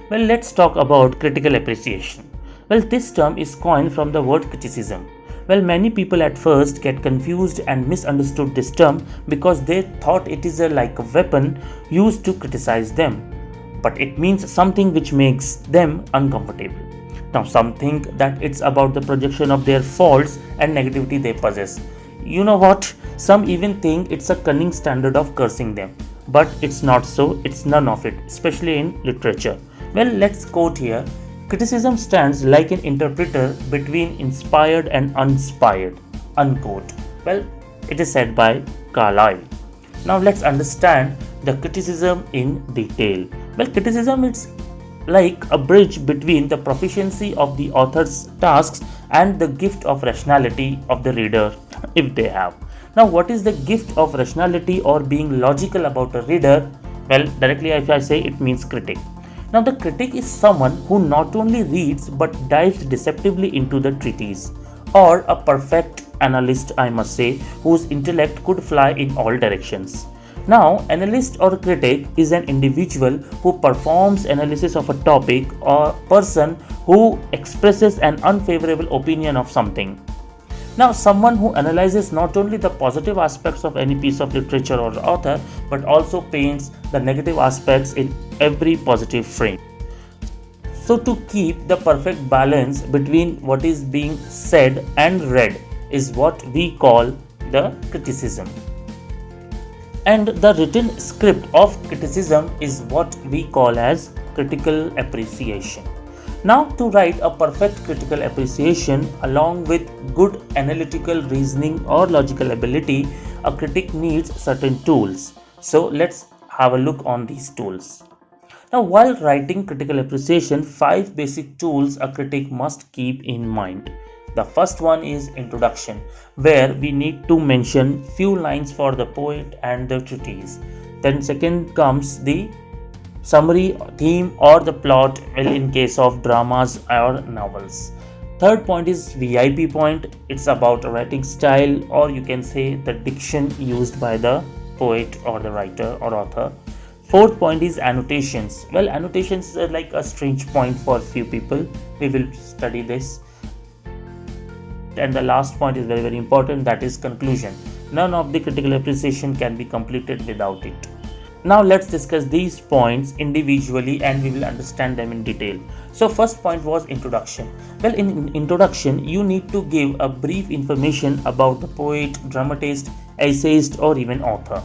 Well, let's talk about critical appreciation. Well, this term is coined from the word criticism. Well, many people at first get confused and misunderstood this term because they thought it is like a weapon used to criticize them. But it means something which makes them uncomfortable. Now, some think that it's about the projection of their faults and negativity they possess. You know what? Some even think it's a cunning standard of cursing them. But it's not so, it's none of it, especially in literature. Well, let's quote here. Criticism stands like an interpreter between inspired and uninspired. Unquote. Well, it is said by Carlyle. Now let's understand the criticism in detail. Well, criticism is like a bridge between the proficiency of the author's tasks and the gift of rationality of the reader, if they have. Now, what is the gift of rationality or being logical about a reader? Well, directly if I say, it means critic. Now, the critic is someone who not only reads but dives deceptively into the treatise, or a perfect analyst, I must say, whose intellect could fly in all directions. Now, analyst or critic is an individual who performs analysis of a topic or person who expresses an unfavorable opinion of something. Now, someone who analyzes not only the positive aspects of any piece of literature or author, but also paints the negative aspects in every positive frame. So, to keep the perfect balance between what is being said and read is what we call the criticism. And the written script of criticism is what we call as critical appreciation. Now, to write a perfect critical appreciation along with good analytical reasoning or logical ability, a critic needs certain tools. So, let's have a look on these tools. Now, while writing critical appreciation, 5 basic tools a critic must keep in mind. The first one is introduction, where we need to mention few lines for the poet and the treatise. Then second comes the summary, theme or the plot in case of dramas or novels. Third point is VIP point. It's about writing style, or you can say the diction used by the poet or the writer or author. Fourth point is annotations. Well, annotations are like a strange point for few people. We will study this. And the last point is very important, that is conclusion. None of the critical appreciation can be completed without it. Now let's discuss these points individually and we will understand them in detail. So first point was introduction. Well, in introduction you need to give a brief information about the poet, dramatist, essayist or even author.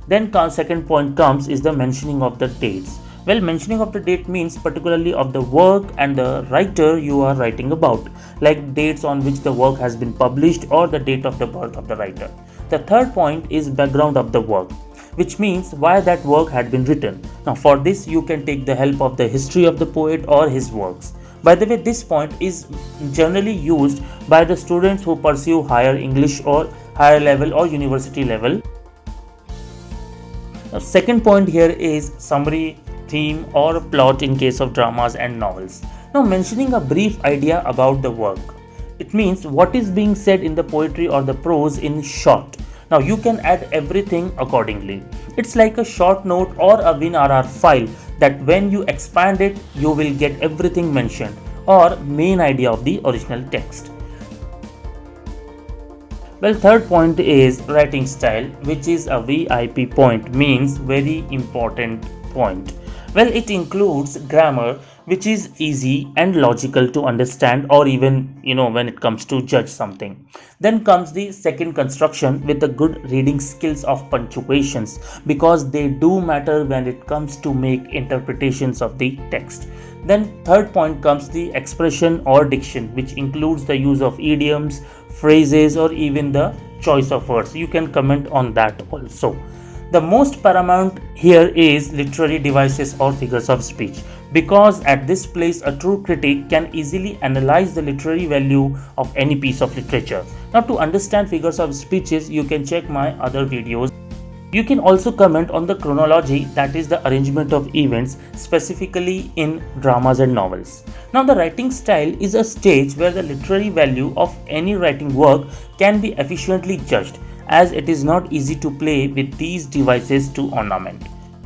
Then second point comes is the mentioning of the dates. Well, mentioning of the date means particularly of the work and the writer you are writing about, like dates on which the work has been published or the date of the birth of the writer. The third point is background of the work, which means why that work had been written. Now, for this you can take the help of the history of the poet or his works. By the way, this point is generally used by the students who pursue higher English or higher level or university level. Now, second point here is summary, theme or plot in case of dramas and novels. Now, mentioning a brief idea about the work. It means what is being said in the poetry or the prose in short. Now, you can add everything accordingly. It's like a short note or a WinRR file that when you expand it, you will get everything mentioned or main idea of the original text. Well, third point is writing style, which is a VIP point, means very important point. Well, it includes grammar, which is easy and logical to understand, or even when it comes to judge something. Then comes the second construction with the good reading skills of punctuations, because they do matter when it comes to make interpretations of the text. Then third point comes the expression or diction, which includes the use of idioms, phrases or even the choice of words. You can comment on that also. The most paramount here is literary devices or figures of speech, because at this place a true critic can easily analyze the literary value of any piece of literature. Now, to understand figures of speeches, you can check my other videos. You can also comment on the chronology, that is the arrangement of events specifically in dramas and novels. Now, the writing style is a stage where the literary value of any writing work can be efficiently judged, as it is not easy to play with these devices to ornament.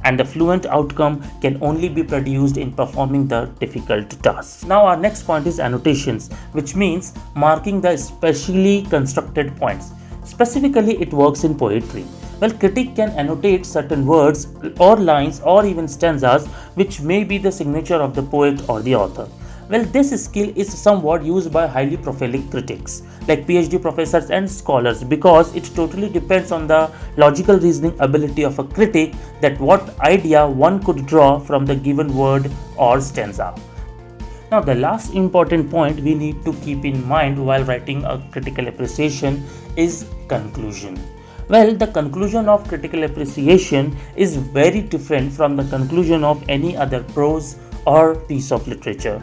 and the fluent outcome can only be produced in performing the difficult tasks. Now our next point is annotations, which means marking the specially constructed points. Specifically, it works in poetry. Well, critic can annotate certain words or lines or even stanzas which may be the signature of the poet or the author. Well, this skill is somewhat used by highly prolific critics like PhD professors and scholars, because it totally depends on the logical reasoning ability of a critic that what idea one could draw from the given word or stanza. Now, the last important point we need to keep in mind while writing a critical appreciation is conclusion. Well, the conclusion of critical appreciation is very different from the conclusion of any other prose or piece of literature.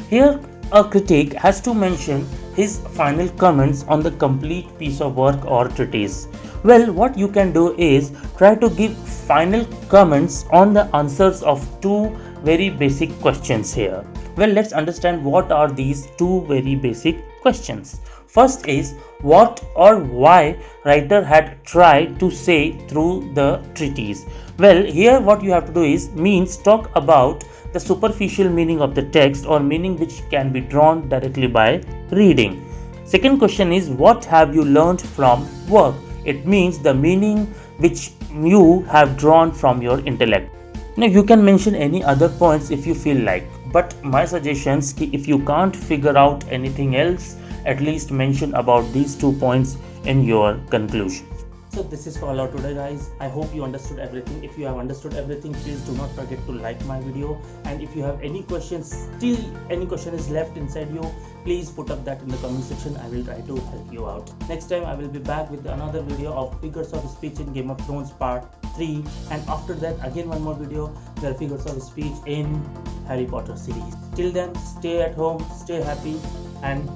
Here, a critic has to mention his final comments on the complete piece of work or treatise. Well, what you can do is try to give final comments on the answers of two very basic questions here. Well, let's understand what are these two very basic questions. First is what or why writer had tried to say through the treatise. Well, here what you have to do is means talk about the superficial meaning of the text or meaning which can be drawn directly by reading. Second question is what have you learned from work? It means the meaning which you have drawn from your intellect. Now you can mention any other points if you feel like, but my suggestions if you can't figure out anything else, at least mention about these 2 points in your conclusion. So this is all out today, guys. I hope you understood everything. If you have understood everything, please do not forget to like my video, and if you have any questions, still any question is left inside you, please put up that in the comment section. I will try to help you out. Next time I will be back with another video of figures of speech in Game of Thrones part 3, and after that again one more video, the figures of speech in Harry Potter series. Till then, stay at home, stay happy, and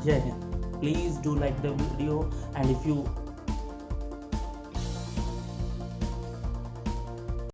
Jai Hind. Please do like the video, and if you